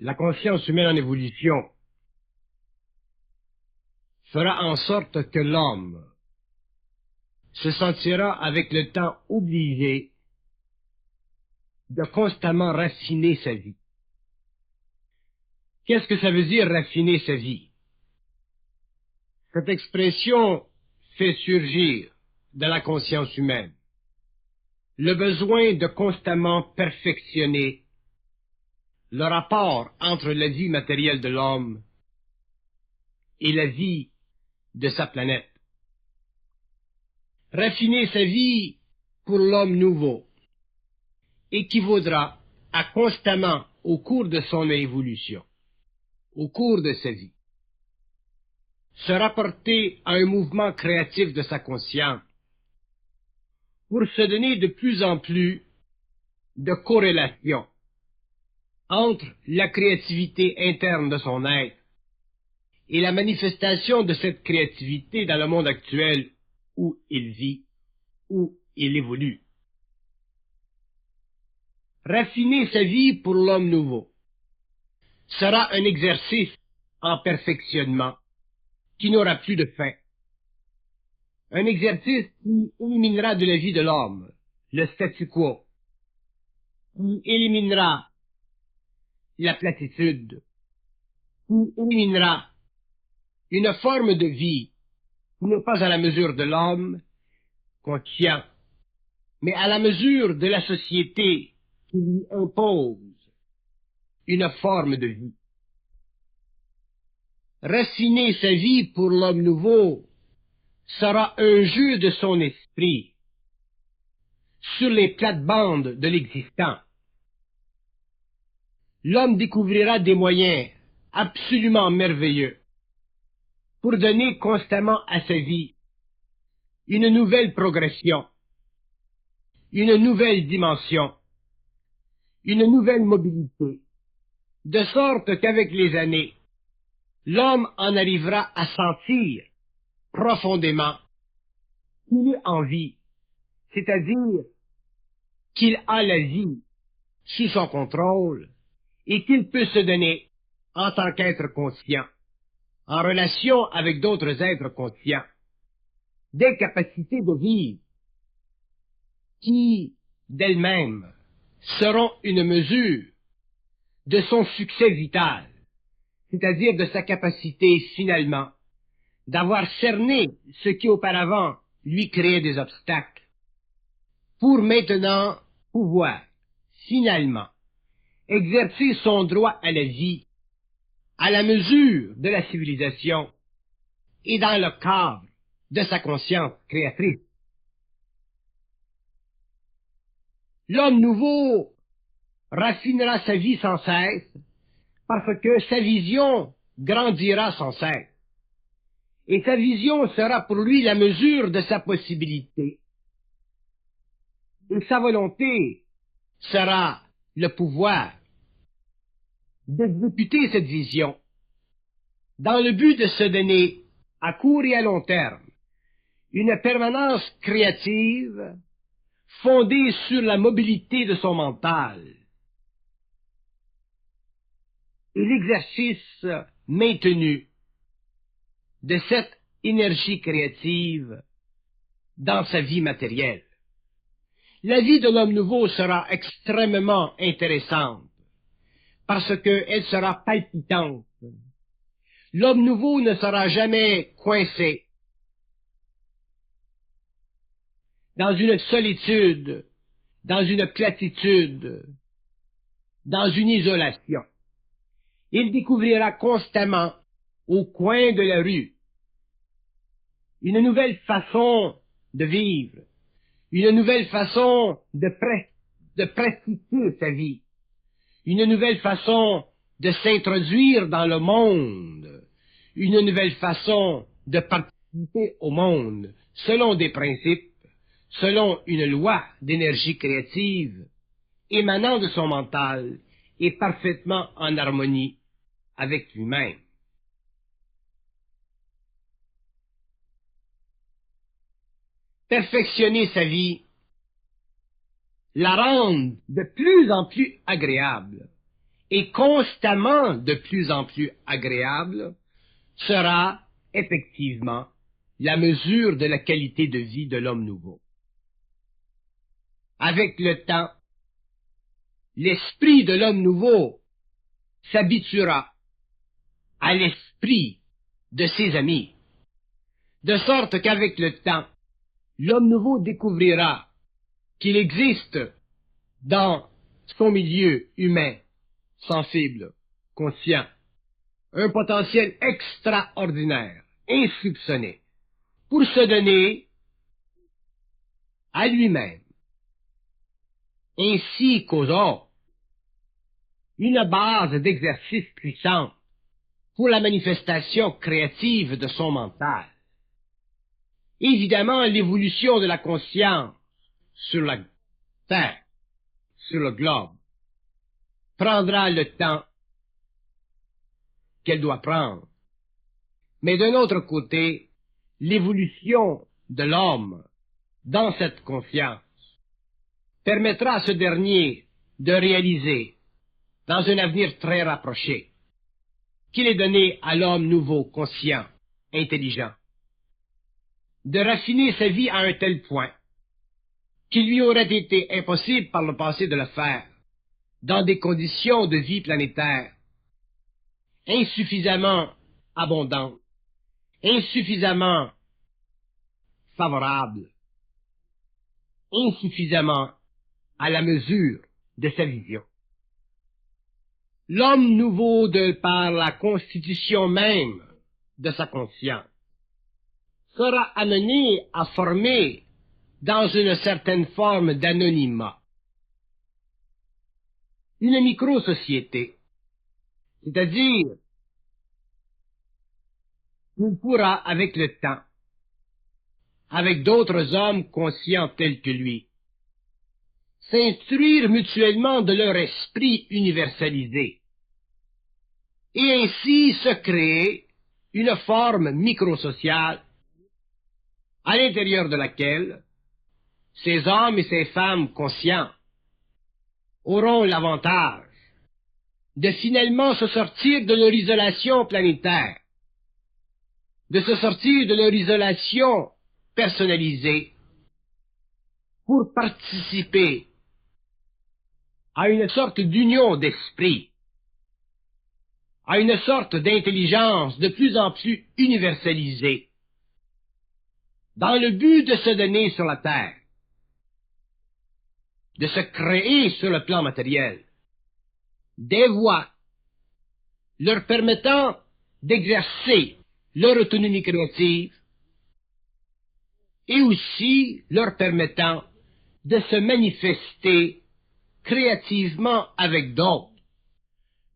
La conscience humaine en évolution fera en sorte que l'homme se sentira avec le temps obligé de constamment raffiner sa vie. Qu'est-ce que ça veut dire raffiner sa vie? Cette expression fait surgir de la conscience humaine le besoin de constamment perfectionner le rapport entre la vie matérielle de l'homme et la vie de sa planète. Raffiner sa vie pour l'homme nouveau équivaudra à constamment, au cours de son évolution, au cours de sa vie, se rapporter à un mouvement créatif de sa conscience pour se donner de plus en plus de corrélation entre la créativité interne de son être et la manifestation de cette créativité dans le monde actuel où il vit, où il évolue. Raffiner sa vie pour l'homme nouveau sera un exercice en perfectionnement qui n'aura plus de fin. Un exercice qui éliminera de la vie de l'homme le statu quo, qui éliminera la platitude, qui éliminera une forme de vie qui n'est pas à la mesure de l'homme conscient, mais à la mesure de la société qui lui impose une forme de vie. Raffiner sa vie pour l'homme nouveau sera un jeu de son esprit sur les plates-bandes de l'existant. L'homme découvrira des moyens absolument merveilleux pour donner constamment à sa vie une nouvelle progression, une nouvelle dimension, une nouvelle mobilité, de sorte qu'avec les années, l'homme en arrivera à sentir profondément qu'il est en vie, c'est-à-dire qu'il a la vie sous son contrôle et qu'il peut se donner en tant qu'être conscient, en relation avec d'autres êtres conscients, des capacités de vivre qui, d'elles-mêmes, seront une mesure de son succès vital, c'est-à-dire de sa capacité, finalement, d'avoir cerné ce qui auparavant lui créait des obstacles, pour maintenant pouvoir, finalement, exercer son droit à la vie, à la mesure de la civilisation et dans le cadre de sa conscience créatrice. L'homme nouveau raffinera sa vie sans cesse parce que sa vision grandira sans cesse. Et sa vision sera pour lui la mesure de sa possibilité. Et sa volonté sera le pouvoir d'exécuter cette vision dans le but de se donner, à court et à long terme, une permanence créative fondée sur la mobilité de son mental et l'exercice maintenu de cette énergie créative dans sa vie matérielle. La vie de l'homme nouveau sera extrêmement intéressante parce qu'elle sera palpitante. L'homme nouveau ne sera jamais coincé dans une solitude, dans une platitude, dans une isolation. Il découvrira constamment, au coin de la rue, une nouvelle façon de vivre, une nouvelle façon de pratiquer sa vie, une nouvelle façon de s'introduire dans le monde, une nouvelle façon de participer au monde, selon des principes, selon une loi d'énergie créative, émanant de son mental et parfaitement en harmonie avec lui-même. Perfectionner sa vie, la rendre de plus en plus agréable et constamment de plus en plus agréable sera effectivement la mesure de la qualité de vie de l'homme nouveau. Avec le temps, l'esprit de l'homme nouveau s'habituera à l'esprit de ses amis, de sorte qu'avec le temps, l'homme nouveau découvrira qu'il existe dans son milieu humain, sensible, conscient, un potentiel extraordinaire, insoupçonné, pour se donner à lui-même, ainsi qu'aux autres, une base d'exercice puissante pour la manifestation créative de son mental. Évidemment, l'évolution de la conscience sur la Terre, sur le globe, prendra le temps qu'elle doit prendre. Mais d'un autre côté, l'évolution de l'homme dans cette conscience permettra à ce dernier de réaliser, dans un avenir très rapproché, qu'il est donné à l'homme nouveau, conscient, intelligent, de raffiner sa vie à un tel point qu'il lui aurait été impossible par le passé de le faire, dans des conditions de vie planétaire insuffisamment abondantes, insuffisamment favorables, insuffisamment à la mesure de sa vision. L'homme nouveau, de par la constitution même de sa conscience, sera amené à former dans une certaine forme d'anonymat une micro-société, c'est-à-dire qu'il pourra, avec le temps, avec d'autres hommes conscients tels que lui, s'instruire mutuellement de leur esprit universalisé, et ainsi se créer une forme microsociale à l'intérieur de laquelle ces hommes et ces femmes conscients auront l'avantage de finalement se sortir de leur isolation planétaire, de se sortir de leur isolation personnalisée pour participer à une sorte d'union d'esprit, à une sorte d'intelligence de plus en plus universalisée, dans le but de se donner sur la Terre, de se créer sur le plan matériel des voies leur permettant d'exercer leur autonomie créative et aussi leur permettant de se manifester créativement avec d'autres,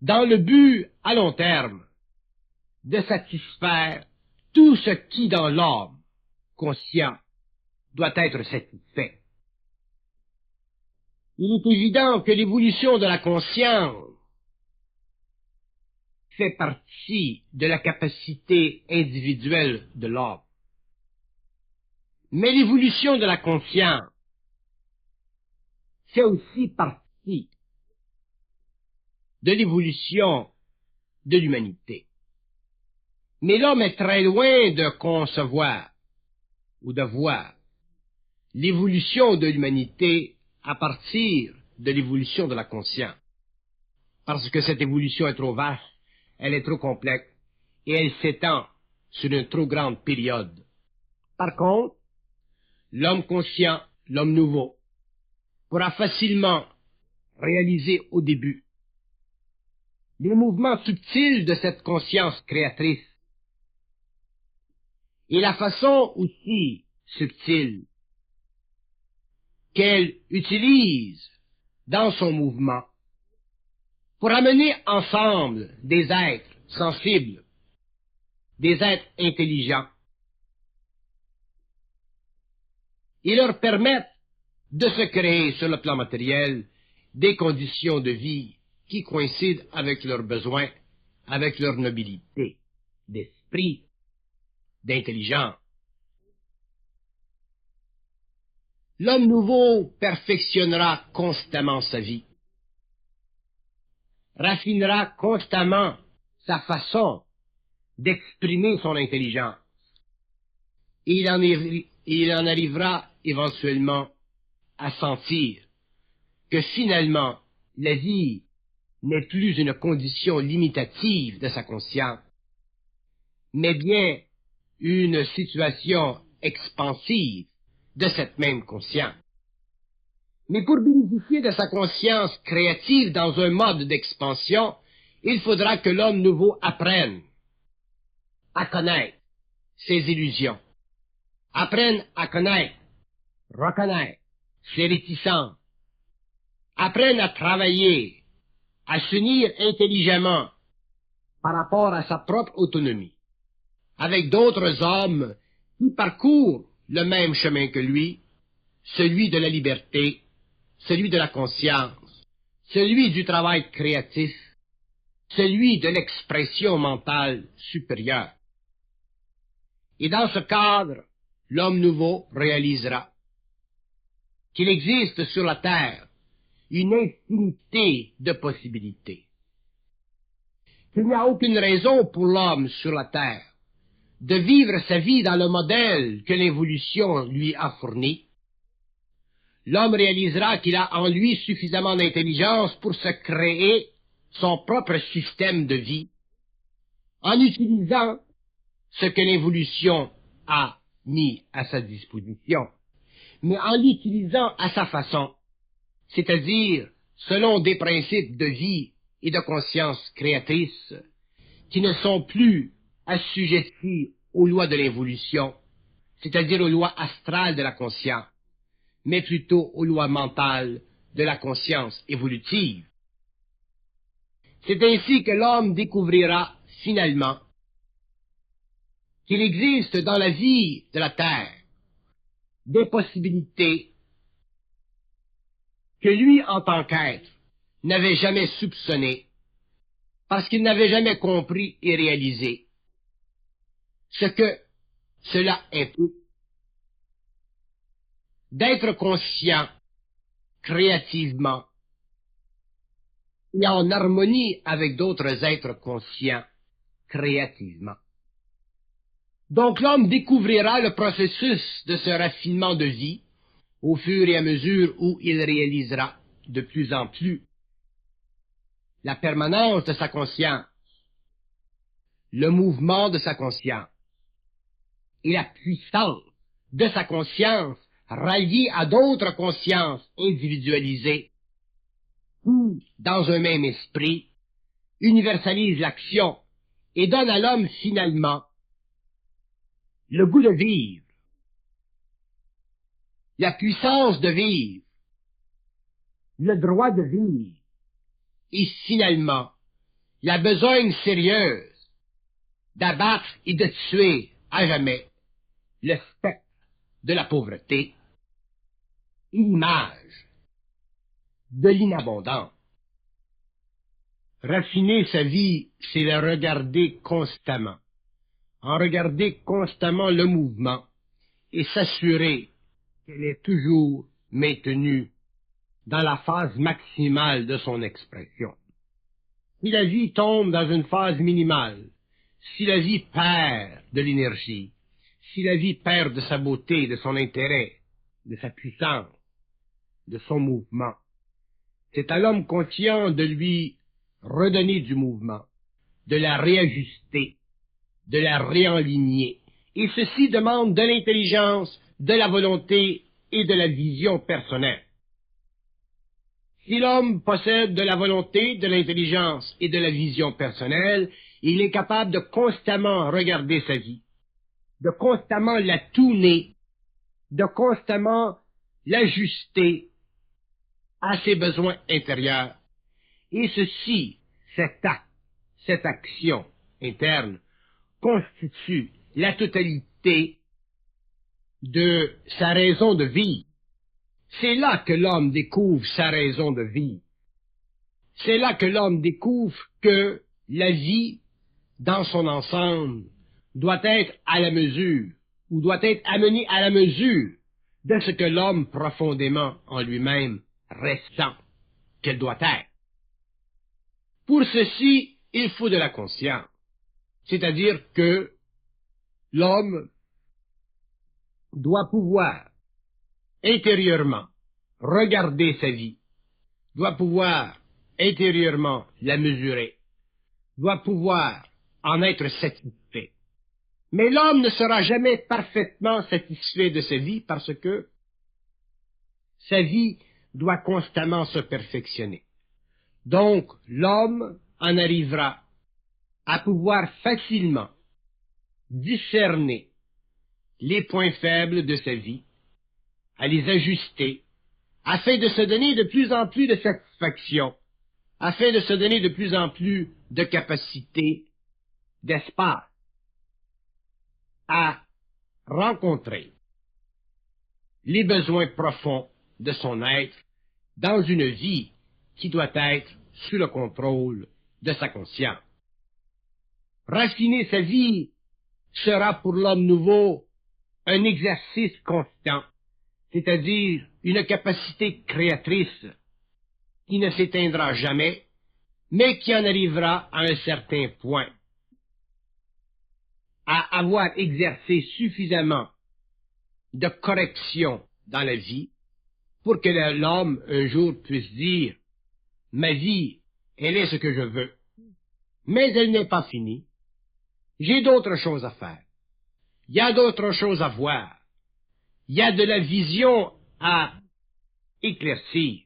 dans le but, à long terme, de satisfaire tout ce qui, dans l'homme conscient, doit être satisfait. Il est évident que l'évolution de la conscience fait partie de la capacité individuelle de l'homme. Mais l'évolution de la conscience fait aussi partie de l'évolution de l'humanité. Mais l'homme est très loin de concevoir ou de voir l'évolution de l'humanité à partir de l'évolution de la conscience. Parce que cette évolution est trop vaste, elle est trop complexe, et elle s'étend sur une trop grande période. Par contre, l'homme conscient, l'homme nouveau, pourra facilement réaliser au début les mouvements subtils de cette conscience créatrice et la façon aussi subtile qu'elle utilise dans son mouvement pour amener ensemble des êtres sensibles, des êtres intelligents, et leur permettre de se créer sur le plan matériel des conditions de vie qui coïncident avec leurs besoins, avec leur nobilité d'esprit, d'intelligence. L'homme nouveau perfectionnera constamment sa vie. raffinera constamment sa façon d'exprimer son intelligence. Et il en arrivera éventuellement à sentir que finalement, la vie n'est plus une condition limitative de sa conscience, mais bien une situation expansive de cette même conscience. Mais pour bénéficier de sa conscience créative dans un mode d'expansion, il faudra que l'homme nouveau apprenne à connaître ses illusions, apprenne à connaître, reconnaître ses réticences, apprenne à travailler, à s'unir intelligemment par rapport à sa propre autonomie, avec d'autres hommes qui parcourent le même chemin que lui, celui de la liberté, celui de la conscience, celui du travail créatif, celui de l'expression mentale supérieure. Et dans ce cadre, l'homme nouveau réalisera qu'il existe sur la Terre une infinité de possibilités. Il n'y a aucune raison pour l'homme sur la Terre de vivre sa vie dans le modèle que l'évolution lui a fourni. L'homme réalisera qu'il a en lui suffisamment d'intelligence pour se créer son propre système de vie en utilisant ce que l'évolution a mis à sa disposition, mais en l'utilisant à sa façon, c'est-à-dire selon des principes de vie et de conscience créatrice qui ne sont plus assujettis aux lois de l'évolution, c'est-à-dire aux lois astrales de la conscience, mais plutôt aux lois mentales de la conscience évolutive. C'est ainsi que l'homme découvrira finalement qu'il existe dans la vie de la Terre des possibilités que lui, en tant qu'être, n'avait jamais soupçonnées, parce qu'il n'avait jamais compris et réalisé ce que cela implique d'être conscient créativement et en harmonie avec d'autres êtres conscients créativement. Donc l'homme découvrira le processus de ce raffinement de vie au fur et à mesure où il réalisera de plus en plus la permanence de sa conscience, le mouvement de sa conscience et la puissance de sa conscience ralliée à d'autres consciences individualisées qui, dans un même esprit, universalise l'action et donne à l'homme finalement le goût de vivre, la puissance de vivre, le droit de vivre, et finalement la besogne sérieuse d'abattre et de tuer à jamais le spectre de la pauvreté et l'image de l'inabondance. Raffiner sa vie, c'est la regarder constamment, en regarder constamment le mouvement et s'assurer qu'elle est toujours maintenue dans la phase maximale de son expression. Si la vie tombe dans une phase minimale, si la vie perd de l'énergie, si la vie perd de sa beauté, de son intérêt, de sa puissance, de son mouvement, c'est à l'homme conscient de lui redonner du mouvement, de la réajuster, de la réaligner. Et ceci demande de l'intelligence, de la volonté et de la vision personnelle. Si l'homme possède de la volonté, de l'intelligence et de la vision personnelle, il est capable de constamment regarder sa vie, de constamment la tourner, de constamment l'ajuster à ses besoins intérieurs. Et ceci, cet acte, cette action interne, constitue la totalité de sa raison de vivre. C'est là que l'homme découvre sa raison de vivre. C'est là que l'homme découvre que la vie, dans son ensemble, doit être à la mesure, ou doit être amenée à la mesure de ce que l'homme profondément en lui-même ressent qu'elle doit être. Pour ceci, il faut de la conscience. C'est-à-dire que l'homme doit pouvoir intérieurement regarder sa vie, doit pouvoir intérieurement la mesurer, doit pouvoir en être satisfait. Mais l'homme ne sera jamais parfaitement satisfait de sa vie parce que sa vie doit constamment se perfectionner. Donc, l'homme en arrivera à pouvoir facilement discerner les points faibles de sa vie, à les ajuster, afin de se donner de plus en plus de satisfaction, afin de se donner de plus en plus de capacité, d'espace, à rencontrer les besoins profonds de son être dans une vie qui doit être sous le contrôle de sa conscience. Raffiner sa vie sera pour l'homme nouveau un exercice constant, c'est-à-dire une capacité créatrice qui ne s'éteindra jamais, mais qui en arrivera à un certain point, à avoir exercé suffisamment de correction dans la vie pour que l'homme un jour puisse dire « Ma vie, elle est ce que je veux, mais elle n'est pas finie. J'ai d'autres choses à faire. Il y a d'autres choses à voir. Il y a de la vision à éclaircir.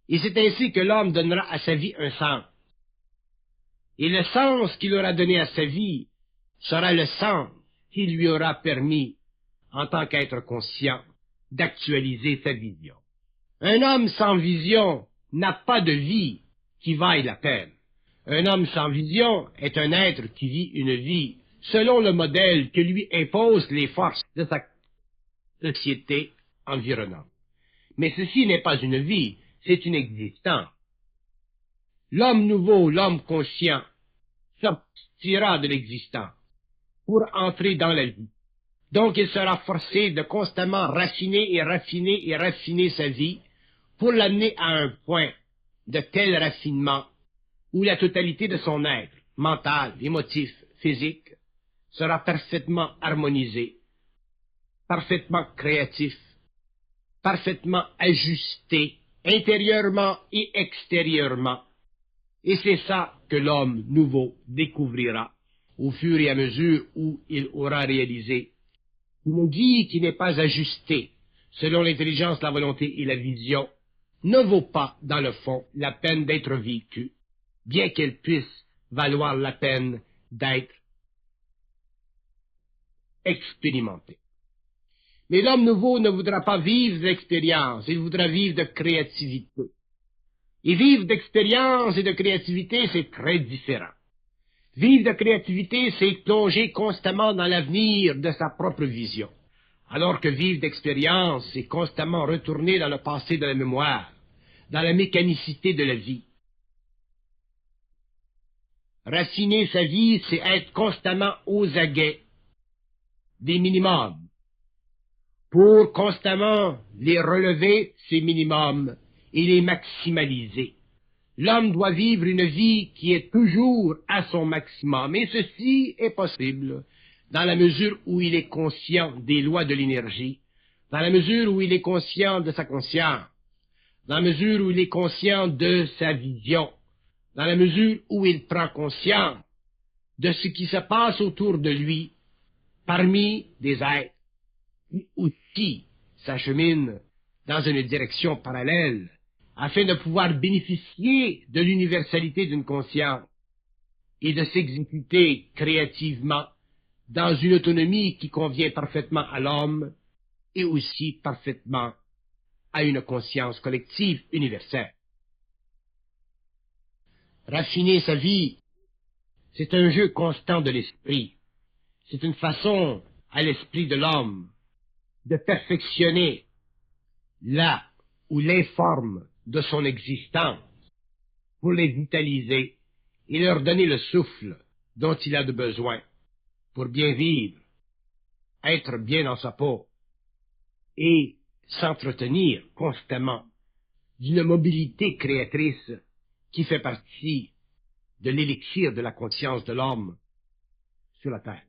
Et c'est ainsi que l'homme donnera à sa vie un sens. Et le sens qu'il aura donné à sa vie sera le sens qui lui aura permis, en tant qu'être conscient, d'actualiser sa vision. Un homme sans vision n'a pas de vie qui vaille la peine. Un homme sans vision est un être qui vit une vie selon le modèle que lui imposent les forces de sa société environnante. Mais ceci n'est pas une vie, c'est une existence. L'homme nouveau, l'homme conscient, sortira de l'existence pour entrer dans la vie. Donc il sera forcé de constamment raffiner et raffiner et raffiner sa vie pour l'amener à un point de tel raffinement où la totalité de son être, mental, émotif, physique, sera parfaitement harmonisée, parfaitement créatif, parfaitement ajusté, intérieurement et extérieurement. Et c'est ça que l'homme nouveau découvrira au fur et à mesure où il aura réalisé une vie qui n'est pas ajustée selon l'intelligence, la volonté et la vision ne vaut pas, dans le fond, la peine d'être vécue, bien qu'elle puisse valoir la peine d'être expérimentée. Mais l'homme nouveau ne voudra pas vivre d'expérience, il voudra vivre de créativité. Et vivre d'expérience et de créativité, c'est très différent. Vivre de créativité, c'est plonger constamment dans l'avenir de sa propre vision, alors que vivre d'expérience, c'est constamment retourner dans le passé de la mémoire, dans la mécanicité de la vie. Raffiner sa vie, c'est être constamment aux aguets des minimums, pour constamment les relever, ces minimums, et les maximaliser. L'homme doit vivre une vie qui est toujours à son maximum, et ceci est possible dans la mesure où il est conscient des lois de l'énergie, dans la mesure où il est conscient de sa conscience, dans la mesure où il est conscient de sa vision, dans la mesure où il prend conscience de ce qui se passe autour de lui, parmi des êtres qui aussi s'acheminent dans une direction parallèle, afin de pouvoir bénéficier de l'universalité d'une conscience et de s'exécuter créativement dans une autonomie qui convient parfaitement à l'homme et aussi parfaitement à une conscience collective universelle. Raffiner sa vie, c'est un jeu constant de l'esprit. C'est une façon à l'esprit de l'homme de perfectionner là où l'informe de son existence pour les vitaliser et leur donner le souffle dont il a de besoin pour bien vivre, être bien dans sa peau et s'entretenir constamment d'une mobilité créatrice qui fait partie de l'élixir de la conscience de l'homme sur la terre.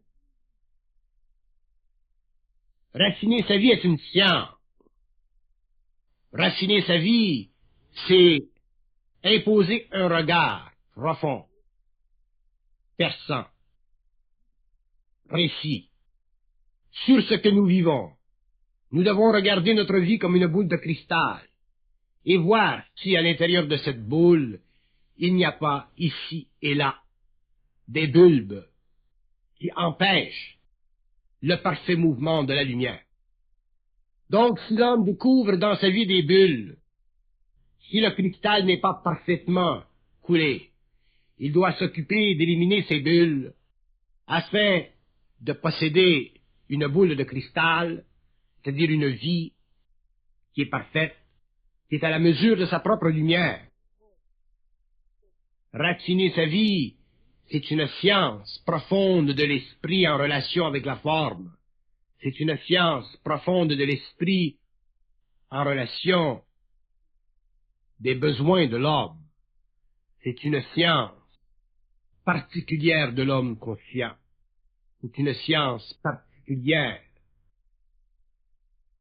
Raciner sa vie est une science. Raciner sa vie, c'est imposer un regard profond, perçant, précis, sur ce que nous vivons. Nous devons regarder notre vie comme une boule de cristal et voir si à l'intérieur de cette boule, il n'y a pas ici et là des bulbes qui empêchent le parfait mouvement de la lumière. Donc, si l'homme découvre dans sa vie des bulles, si le cristal n'est pas parfaitement coulé, il doit s'occuper d'éliminer ces bulles afin de posséder une boule de cristal, c'est-à-dire une vie qui est parfaite, qui est à la mesure de sa propre lumière. Raciner sa vie, c'est une science profonde de l'esprit en relation avec la forme. C'est une science profonde de l'esprit en relation des besoins de l'homme. C'est une science particulière de l'homme conscient. C'est une science particulière.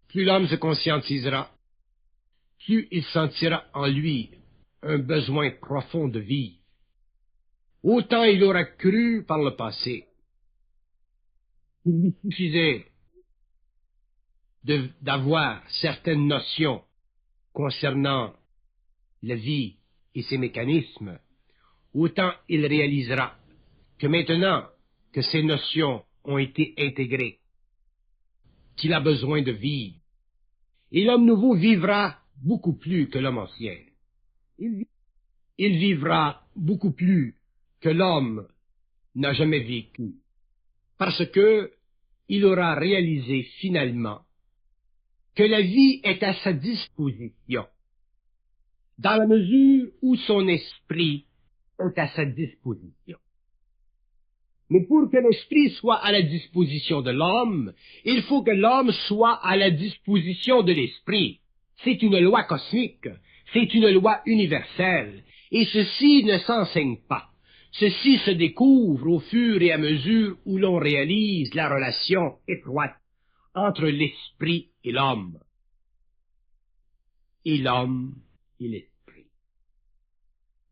Plus l'homme se conscientisera, plus il sentira en lui un besoin profond de vivre. Autant il aura cru par le passé qu'il lui suffisait d'avoir certaines notions concernant la vie et ses mécanismes, autant il réalisera que maintenant que ces notions ont été intégrées, qu'il a besoin de vivre. Et l'homme nouveau vivra beaucoup plus que l'homme ancien. Il vivra beaucoup plus que l'homme n'a jamais vécu, parce que il aura réalisé finalement que la vie est à sa disposition, dans la mesure où son esprit est à sa disposition. Mais pour que l'esprit soit à la disposition de l'homme, il faut que l'homme soit à la disposition de l'esprit. C'est une loi cosmique, c'est une loi universelle, et ceci ne s'enseigne pas. Ceci se découvre au fur et à mesure où l'on réalise la relation étroite entre l'esprit et l'homme et l'esprit.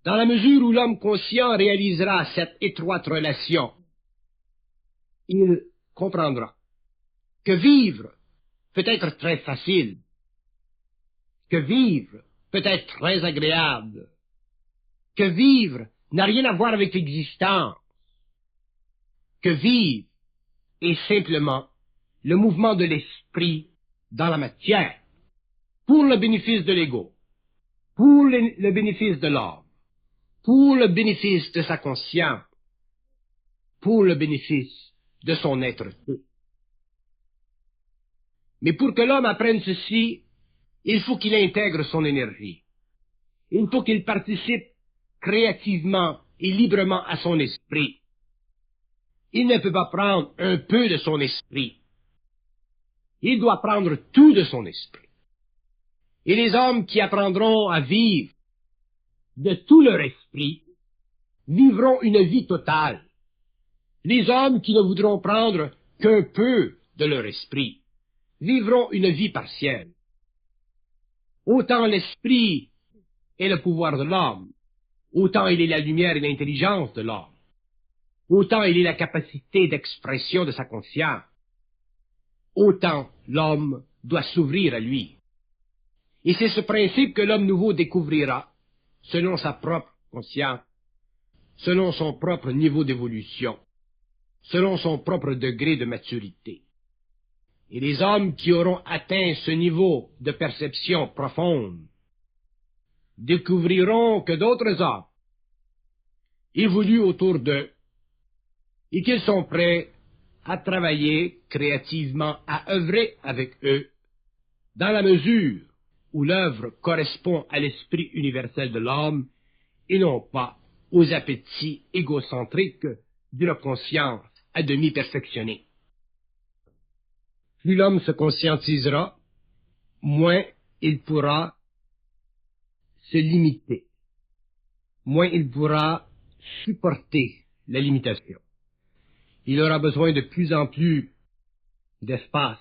Dans la mesure où l'homme conscient réalisera cette étroite relation, il comprendra que vivre peut être très facile, que vivre peut être très agréable, que vivre n'a rien à voir avec l'existence, que vivre est simplement le mouvement de l'esprit dans la matière, pour le bénéfice de l'ego, pour le bénéfice de l'homme, pour le bénéfice de sa conscience, pour le bénéfice de son être-té. Mais pour que l'homme apprenne ceci, il faut qu'il intègre son énergie. Il faut qu'il participe créativement et librement à son esprit. Il ne peut pas prendre un peu de son esprit. Il doit prendre tout de son esprit. Et les hommes qui apprendront à vivre de tout leur esprit vivront une vie totale. Les hommes qui ne voudront prendre qu'un peu de leur esprit vivront une vie partielle. Autant l'esprit est le pouvoir de l'homme, autant il est la lumière et l'intelligence de l'homme, autant il est la capacité d'expression de sa conscience, autant l'homme doit s'ouvrir à lui. Et c'est ce principe que l'homme nouveau découvrira selon sa propre conscience, selon son propre niveau d'évolution, selon son propre degré de maturité. Et les hommes qui auront atteint ce niveau de perception profonde découvriront que d'autres hommes évoluent autour d'eux et qu'ils sont prêts à travailler créativement, à œuvrer avec eux, dans la mesure où l'œuvre correspond à l'esprit universel de l'homme et non pas aux appétits égocentriques d'une conscience à demi perfectionnée. Plus l'homme se conscientisera, moins il pourra se limiter moins il pourra supporter la limitation. Il aura besoin de plus en plus d'espace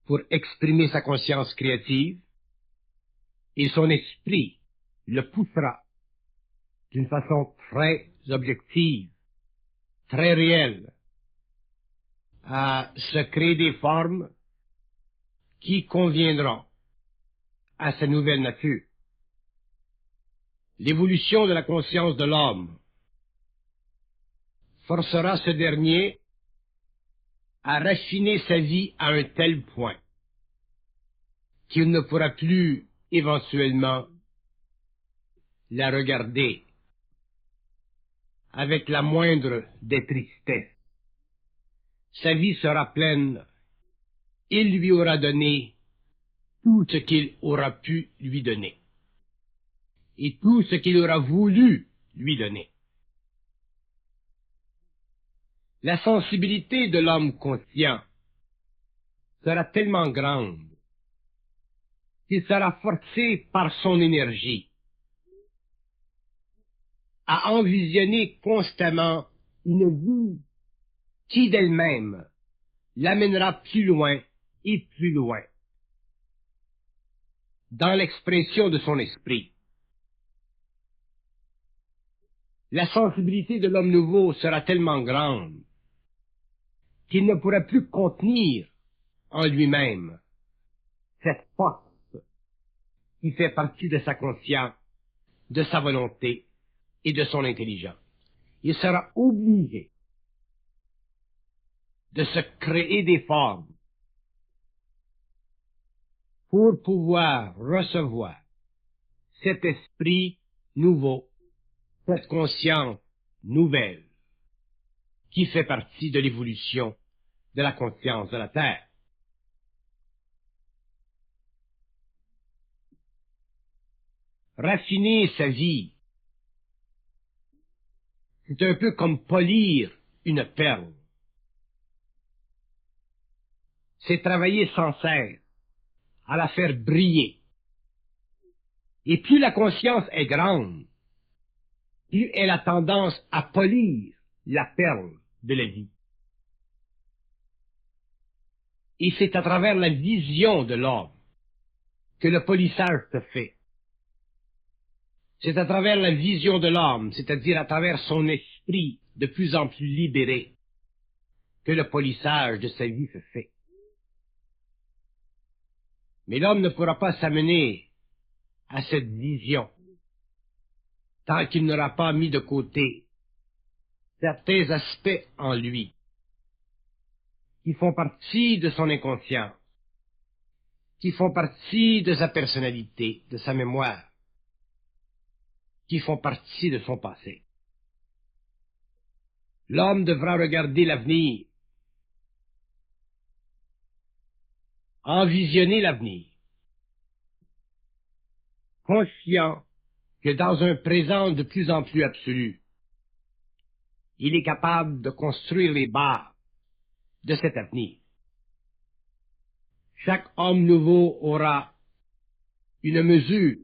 pour exprimer sa conscience créative, et son esprit le poussera d'une façon très objective, très réelle, à se créer des formes qui conviendront à sa nouvelle nature. L'évolution de la conscience de l'homme forcera ce dernier à raffiner sa vie à un tel point qu'il ne pourra plus éventuellement la regarder avec la moindre des tristesses. Sa vie sera pleine, il lui aura donné tout ce qu'il aura pu lui donner, et tout ce qu'il aura voulu lui donner. La sensibilité de l'homme conscient sera tellement grande qu'il sera forcé par son énergie à envisionner constamment une vie qui d'elle-même l'amènera plus loin et plus loin dans l'expression de son esprit. La sensibilité de l'homme nouveau sera tellement grande qu'il ne pourra plus contenir en lui-même cette force qui fait partie de sa conscience, de sa volonté et de son intelligence. Il sera obligé de se créer des formes pour pouvoir recevoir cet esprit nouveau, cette conscience nouvelle qui fait partie de l'évolution de la conscience de la Terre. Raffiner sa vie, c'est un peu comme polir une perle. C'est travailler sans cesse à la faire briller. Et plus la conscience est grande, plus elle a tendance à polir la perle de la vie. Et c'est à travers la vision de l'homme que le polissage se fait. C'est à travers la vision de l'homme, c'est-à-dire à travers son esprit de plus en plus libéré, que le polissage de sa vie se fait. Mais l'homme ne pourra pas s'amener à cette vision tant qu'il n'aura pas mis de côté certains aspects en lui qui font partie de son inconscient, qui font partie de sa personnalité, de sa mémoire, qui font partie de son passé. L'homme devra regarder l'avenir, envisionner l'avenir, conscient que dans un présent de plus en plus absolu, il est capable de construire les bases de cet avenir. Chaque homme nouveau aura une mesure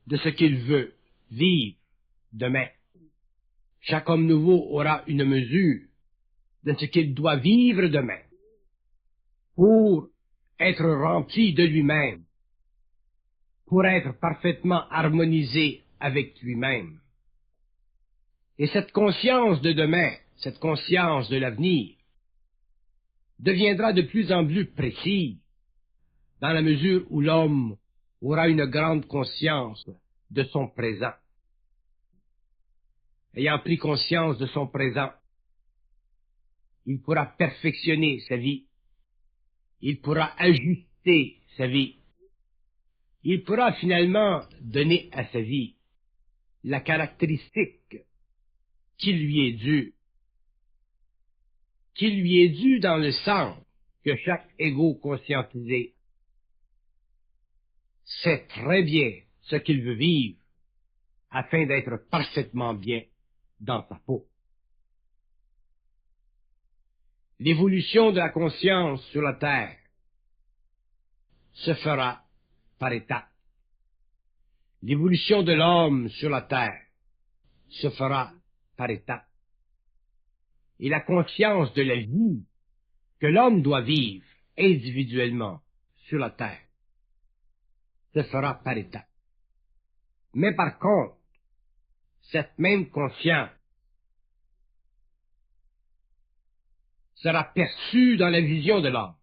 de ce qu'il veut vivre demain. Chaque homme nouveau aura une mesure de ce qu'il doit vivre demain pour être rempli de lui-même, pour être parfaitement harmonisé avec lui-même. Et cette conscience de demain, cette conscience de l'avenir, deviendra de plus en plus précise dans la mesure où l'homme aura une grande conscience de son présent. Ayant pris conscience de son présent, il pourra perfectionner sa vie, il pourra ajuster sa vie, il pourra finalement donner à sa vie la caractéristique qui lui est due dans le sens que chaque ego conscientisé sait très bien ce qu'il veut vivre afin d'être parfaitement bien dans sa peau. L'évolution de la conscience sur la Terre se fera par étapes. L'évolution de l'homme sur la Terre se fera par étapes. Et la conscience de la vie que l'homme doit vivre individuellement sur la terre se fera par étapes. Mais par contre, cette même conscience sera perçue dans la vision de l'homme,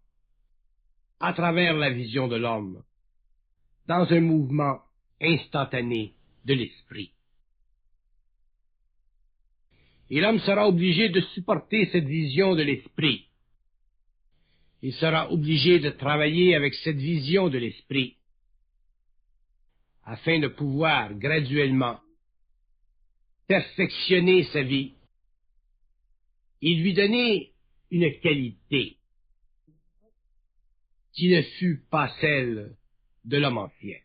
à travers la vision de l'homme, dans un mouvement instantané de l'esprit. Et l'homme sera obligé de supporter cette vision de l'esprit. Il sera obligé de travailler avec cette vision de l'esprit afin de pouvoir graduellement perfectionner sa vie et lui donner une qualité qui ne fut pas celle de l'homme ancien.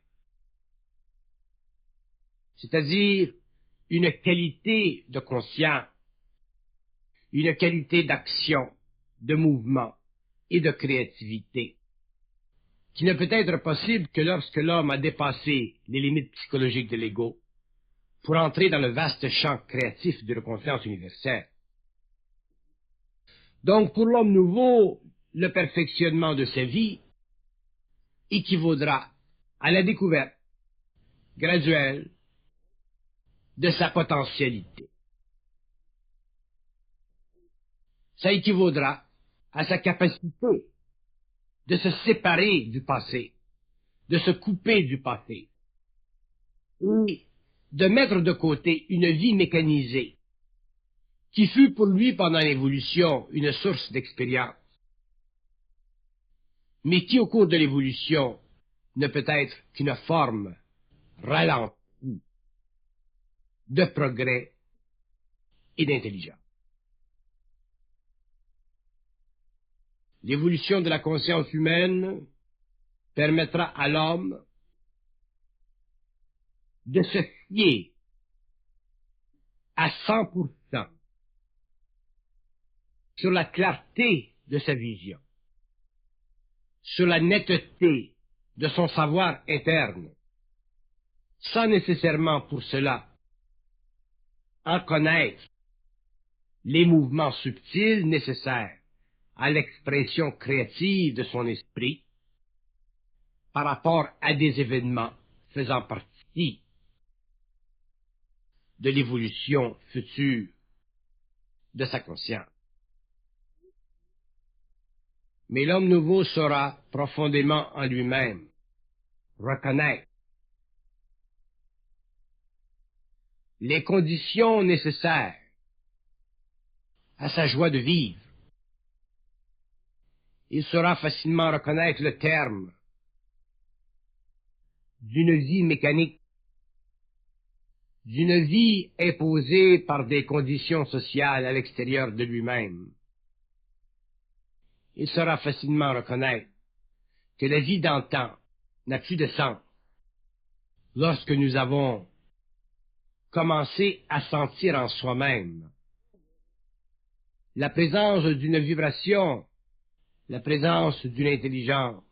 C'est-à-dire une qualité de conscience, une qualité d'action, de mouvement et de créativité, qui ne peut être possible que lorsque l'homme a dépassé les limites psychologiques de l'ego pour entrer dans le vaste champ créatif de la conscience universelle. Donc, pour l'homme nouveau, le perfectionnement de sa vie équivaudra à la découverte graduelle de sa potentialité. Ça équivaudra à sa capacité de se séparer du passé, de se couper du passé, et de mettre de côté une vie mécanisée, qui fut pour lui pendant l'évolution une source d'expérience, mais qui au cours de l'évolution ne peut être qu'une forme ralentie de progrès et d'intelligence. L'évolution de la conscience humaine permettra à l'homme de se fier à 100% sur la clarté de sa vision, sur la netteté de son savoir interne, sans nécessairement pour cela en connaître les mouvements subtils nécessaires à l'expression créative de son esprit par rapport à des événements faisant partie de l'évolution future de sa conscience. Mais l'homme nouveau saura profondément en lui-même reconnaître les conditions nécessaires à sa joie de vivre. Il saura facilement reconnaître le terme d'une vie mécanique, d'une vie imposée par des conditions sociales à l'extérieur de lui-même. Il saura facilement reconnaître que la vie d'antan n'a plus de sens lorsque nous avons commencé à sentir en soi-même la présence d'une vibration, la présence d'une intelligence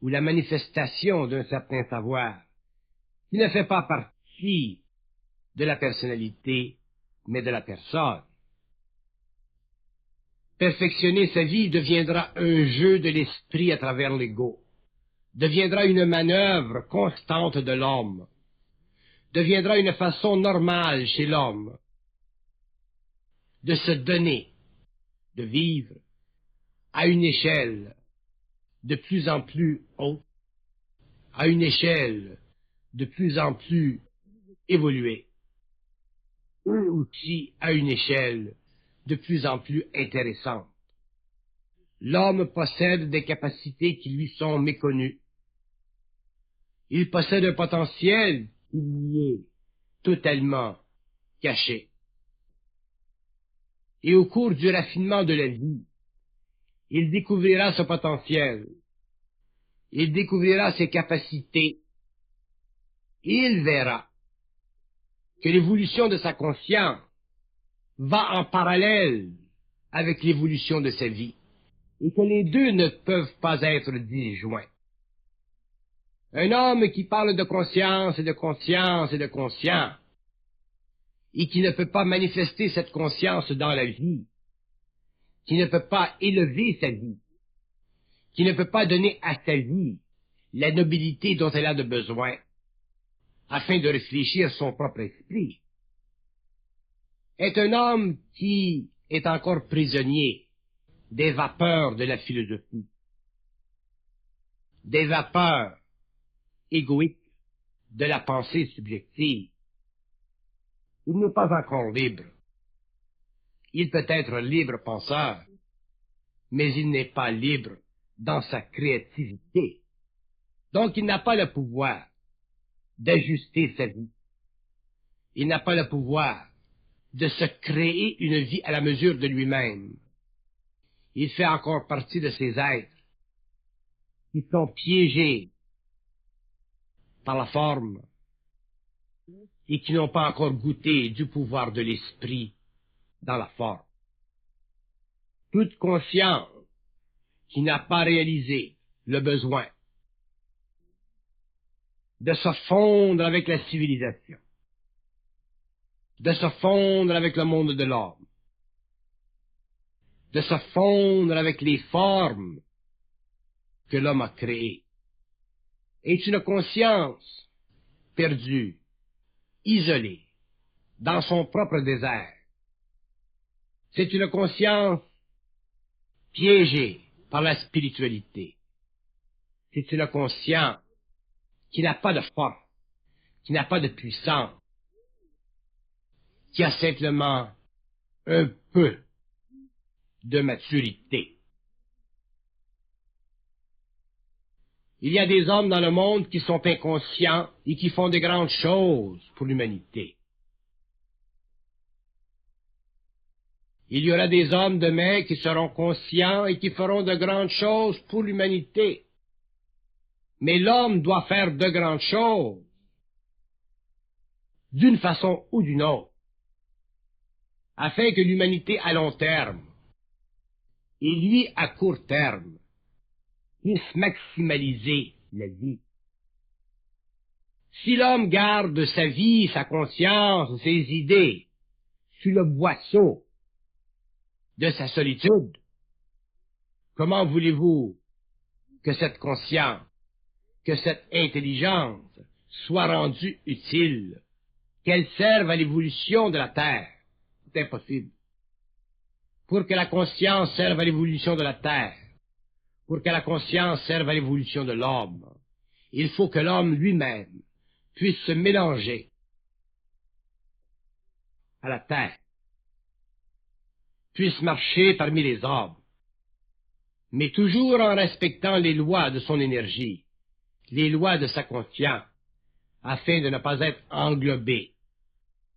ou la manifestation d'un certain savoir qui ne fait pas partie de la personnalité, mais de la personne. Perfectionner sa vie deviendra un jeu de l'esprit à travers l'ego, deviendra une manœuvre constante de l'homme, deviendra une façon normale chez l'homme de se donner, de vivre à une échelle de plus en plus haute, à une échelle de plus en plus évoluée, et aussi à une échelle de plus en plus intéressante. L'homme possède des capacités qui lui sont méconnues. Il possède un potentiel qui lui est totalement caché. Et au cours du raffinement de la vie, il découvrira ce potentiel, il découvrira ses capacités, et il verra que l'évolution de sa conscience va en parallèle avec l'évolution de sa vie, et que les deux ne peuvent pas être disjoints. Un homme qui parle de conscience et de conscience et de conscience et qui ne peut pas manifester cette conscience dans la vie, qui ne peut pas élever sa vie, qui ne peut pas donner à sa vie la nobilité dont elle a de besoin, afin de réfléchir son propre esprit, est un homme qui est encore prisonnier des vapeurs de la philosophie, des vapeurs égoïques de la pensée subjective. Il n'est pas encore libre. Il peut être libre penseur, mais il n'est pas libre dans sa créativité. Donc il n'a pas le pouvoir d'ajuster sa vie. Il n'a pas le pouvoir de se créer une vie à la mesure de lui-même. Il fait encore partie de ces êtres qui sont piégés par la forme et qui n'ont pas encore goûté du pouvoir de l'esprit dans la forme. Toute conscience qui n'a pas réalisé le besoin de se fondre avec la civilisation, de se fondre avec le monde de l'homme, de se fondre avec les formes que l'homme a créées, est une conscience perdue, isolée, dans son propre désert. C'est une conscience piégée par la spiritualité. C'est une conscience qui n'a pas de force, qui n'a pas de puissance, qui a simplement un peu de maturité. Il y a des hommes dans le monde qui sont inconscients et qui font de grandes choses pour l'humanité. Il y aura des hommes demain qui seront conscients et qui feront de grandes choses pour l'humanité. Mais l'homme doit faire de grandes choses, d'une façon ou d'une autre, afin que l'humanité à long terme, et lui à court terme, puisse maximaliser la vie. Si l'homme garde sa vie, sa conscience, ses idées, sur le boisseau de sa solitude, comment voulez-vous que cette conscience, que cette intelligence soit rendue utile, qu'elle serve à l'évolution de la Terre? C'est impossible. Pour que la conscience serve à l'évolution de la Terre, pour que la conscience serve à l'évolution de l'homme, il faut que l'homme lui-même puisse se mélanger à la Terre, puisse marcher parmi les hommes, mais toujours en respectant les lois de son énergie, les lois de sa conscience, afin de ne pas être englobé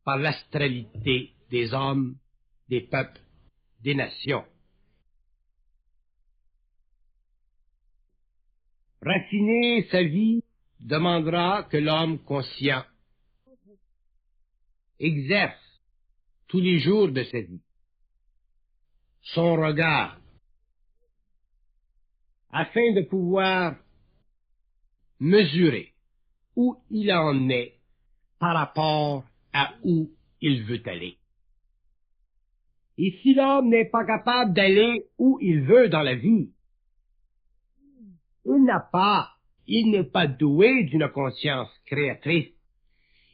par l'astralité des hommes, des peuples, des nations. Raffiner sa vie demandera que l'homme conscient exerce tous les jours de sa vie son regard afin de pouvoir mesurer où il en est par rapport à où il veut aller. Et si l'homme n'est pas capable d'aller où il veut dans la vie, il n'est pas doué d'une conscience créatrice,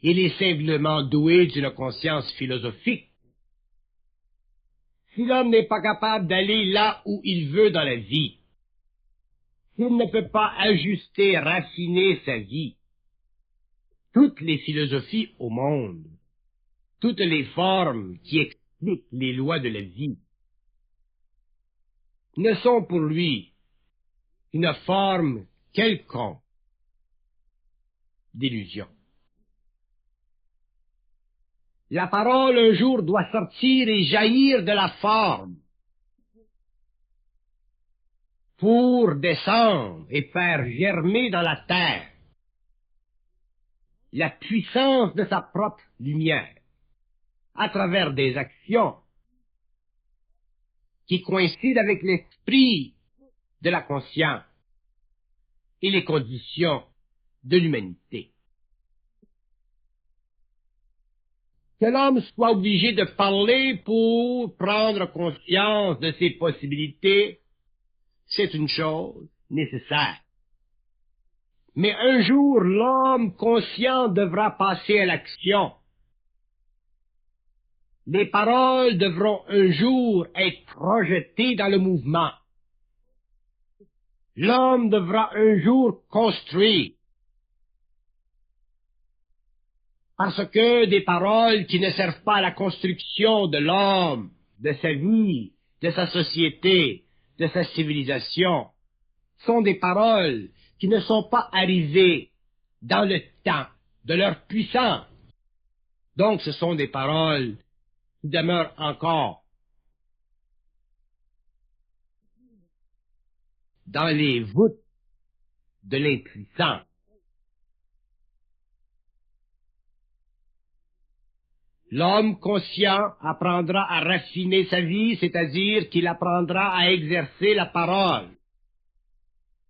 il est simplement doué d'une conscience philosophique. Si l'homme n'est pas capable d'aller là où il veut dans la vie, s'il ne peut pas ajuster, raffiner sa vie, toutes les philosophies au monde, toutes les formes qui expliquent les lois de la vie, ne sont pour lui une forme quelconque d'illusion. La parole un jour doit sortir et jaillir de la forme pour descendre et faire germer dans la terre la puissance de sa propre lumière à travers des actions qui coïncident avec l'esprit de la conscience et les conditions de l'humanité. Que l'homme soit obligé de parler pour prendre conscience de ses possibilités, c'est une chose nécessaire. Mais un jour, l'homme conscient devra passer à l'action. Les paroles devront un jour être projetées dans le mouvement. L'homme devra un jour construire. Parce que des paroles qui ne servent pas à la construction de l'homme, de sa vie, de sa société, de sa civilisation, sont des paroles qui ne sont pas arrivées dans le temps de leur puissance. Donc ce sont des paroles qui demeurent encore dans les voûtes de l'impuissance. L'homme conscient apprendra à raffiner sa vie, c'est-à-dire qu'il apprendra à exercer la parole,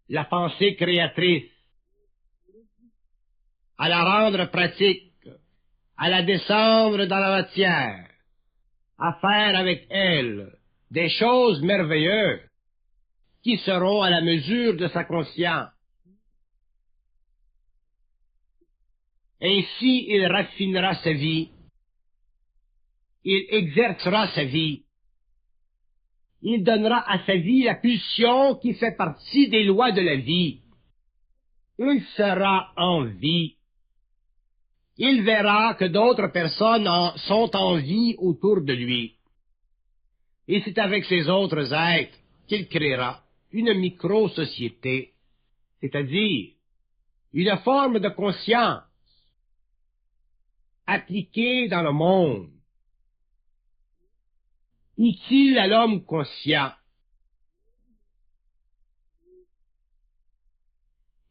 la pensée créatrice, à la rendre pratique, à la descendre dans la matière, à faire avec elle des choses merveilleuses qui seront à la mesure de sa conscience. Ainsi, il raffinera sa vie, il exercera sa vie, il donnera à sa vie la pulsion qui fait partie des lois de la vie. Il sera en vie. Il verra que d'autres personnes sont en vie autour de lui. Et c'est avec ces autres êtres qu'il créera une micro-société, c'est-à-dire une forme de conscience appliquée dans le monde, utile à l'homme conscient,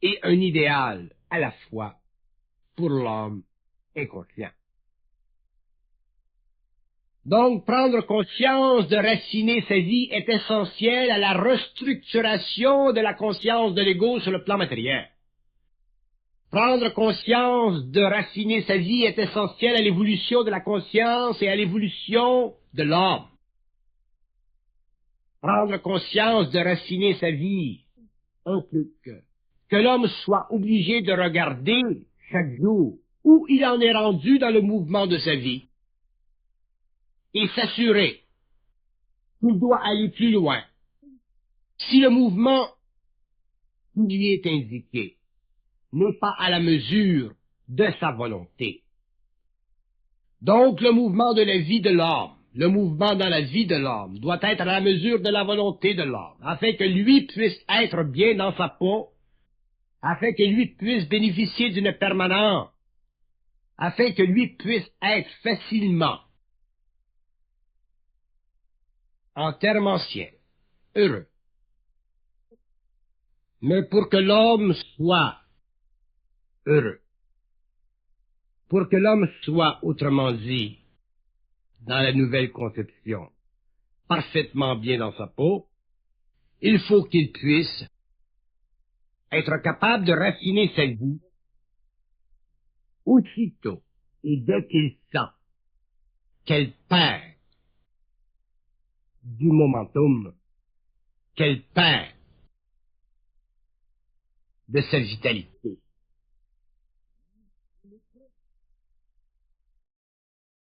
et un idéal à la fois pour l'homme inconscient. Donc, prendre conscience de raffiner sa vie est essentiel à la restructuration de la conscience de l'ego sur le plan matériel. Prendre conscience de raffiner sa vie est essentiel à l'évolution de la conscience et à l'évolution de l'homme. Prendre conscience de raffiner sa vie implique que l'homme soit obligé de regarder chaque jour où il en est rendu dans le mouvement de sa vie et s'assurer qu'il doit aller plus loin si le mouvement qui lui est indiqué n'est pas à la mesure de sa volonté. Donc le mouvement de la vie de l'homme, le mouvement dans la vie de l'homme doit être à la mesure de la volonté de l'homme, afin que lui puisse être bien dans sa peau, afin que lui puisse bénéficier d'une permanence, afin que lui puisse être facilement, en termes anciens, heureux. Mais pour que l'homme soit heureux, pour que l'homme soit, autrement dit, dans la nouvelle conception, parfaitement bien dans sa peau, il faut qu'il puisse être capable de raffiner sa vie aussitôt et dès qu'il sent qu'elle perd du momentum, qu'elle perd de sa vitalité.